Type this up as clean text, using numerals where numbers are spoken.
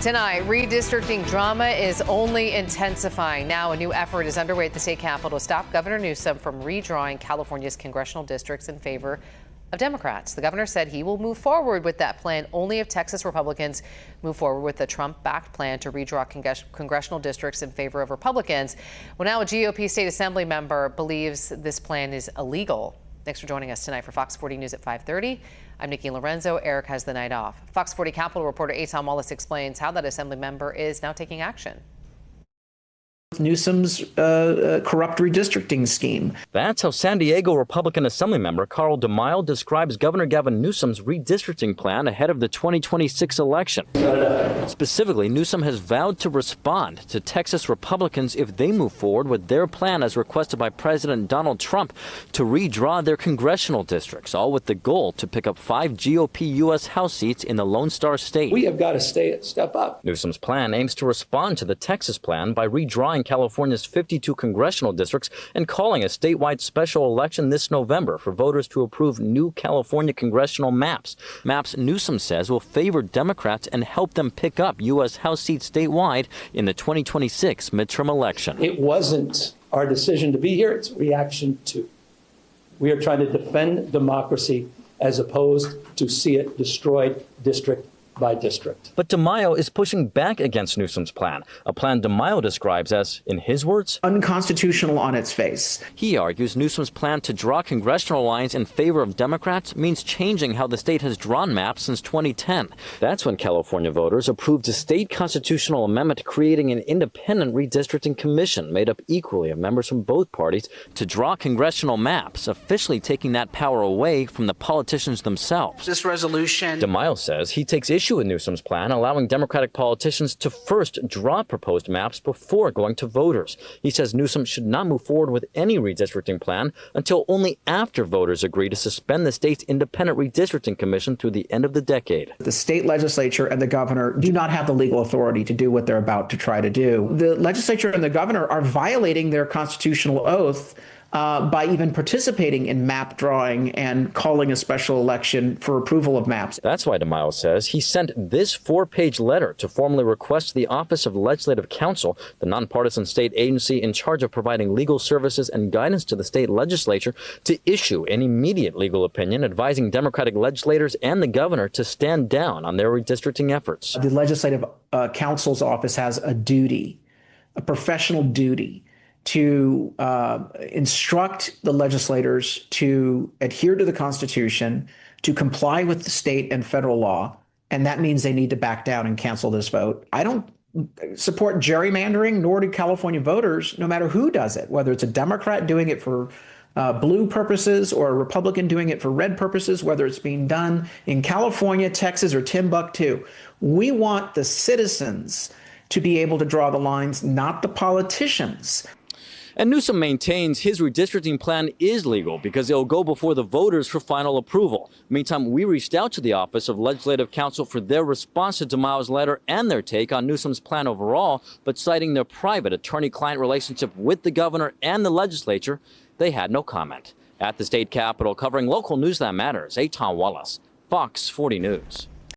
Tonight, redistricting drama is only intensifying. Now, a new effort is underway at the state capitol to stop Governor Newsom from redrawing California's congressional districts in favor of Democrats. The governor said he will move forward with that plan only if Texas Republicans move forward with the Trump-backed plan to redraw congressional districts in favor of Republicans. Well, now a GOP state assembly member believes this plan is illegal. Thanks for joining us tonight for Fox 40 News at 5:30. I'm Nikki Lorenzo. Eric has the night off. Fox 40 Capitol reporter Eitan Wallace explains how that assembly member is now taking action. Newsom's corrupt redistricting scheme. That's how San Diego Republican Assemblymember Carl DeMaio describes Governor Gavin Newsom's redistricting plan ahead of the 2026 election. Specifically, Newsom has vowed to respond to Texas Republicans if they move forward with their plan as requested by President Donald Trump to redraw their congressional districts, all with the goal to pick up 5 GOP U.S. House seats in the Lone Star State. We have got to step up. Newsom's plan aims to respond to the Texas plan by redrawing California's 52 congressional districts and calling a statewide special election this November for voters to approve new California congressional maps. Maps Newsom says will favor Democrats and help them pick up U.S. House seats statewide in the 2026 midterm election. It wasn't our decision to be here. It's reaction to. We are trying to defend democracy as opposed to see it destroyed district by district. But DeMaio is pushing back against Newsom's plan, a plan DeMaio describes as, in his words, unconstitutional on its face. He argues Newsom's plan to draw congressional lines in favor of Democrats means changing how the state has drawn maps since 2010. That's when California voters approved a state constitutional amendment creating an independent redistricting commission made up equally of members from both parties to draw congressional maps, officially taking that power away from the politicians themselves. This resolution, DeMaio says he takes issue with Newsom's plan, allowing Democratic politicians to first draw proposed maps before going to voters. He says Newsom should not move forward with any redistricting plan until only after voters agree to suspend the state's independent redistricting commission through the end of the decade. The state legislature and the governor do not have the legal authority to do what they're about to try to do. The legislature and the governor are violating their constitutional oath by even participating in map drawing and calling a special election for approval of maps. That's why DeMaio says he sent this 4-page letter to formally request the Office of Legislative Counsel, the nonpartisan state agency in charge of providing legal services and guidance to the state legislature, to issue an immediate legal opinion advising Democratic legislators and the governor to stand down on their redistricting efforts. The Legislative Counsel's office has a duty, a professional duty, to instruct the legislators to adhere to the Constitution, to comply with the state and federal law, and that means they need to back down and cancel this vote. I don't support gerrymandering, nor do California voters, no matter who does it, whether it's a Democrat doing it for blue purposes or a Republican doing it for red purposes, whether it's being done in California, Texas, or Timbuktu. We want the citizens to be able to draw the lines, not the politicians. And Newsom maintains his redistricting plan is legal because it'll go before the voters for final approval. Meantime, we reached out to the Office of Legislative Counsel for their response to DeMaio's letter and their take on Newsom's plan overall, but citing their private attorney-client relationship with the governor and the legislature, they had no comment. At the state capitol, covering local news that matters, Eitan Wallace, Fox 40 News.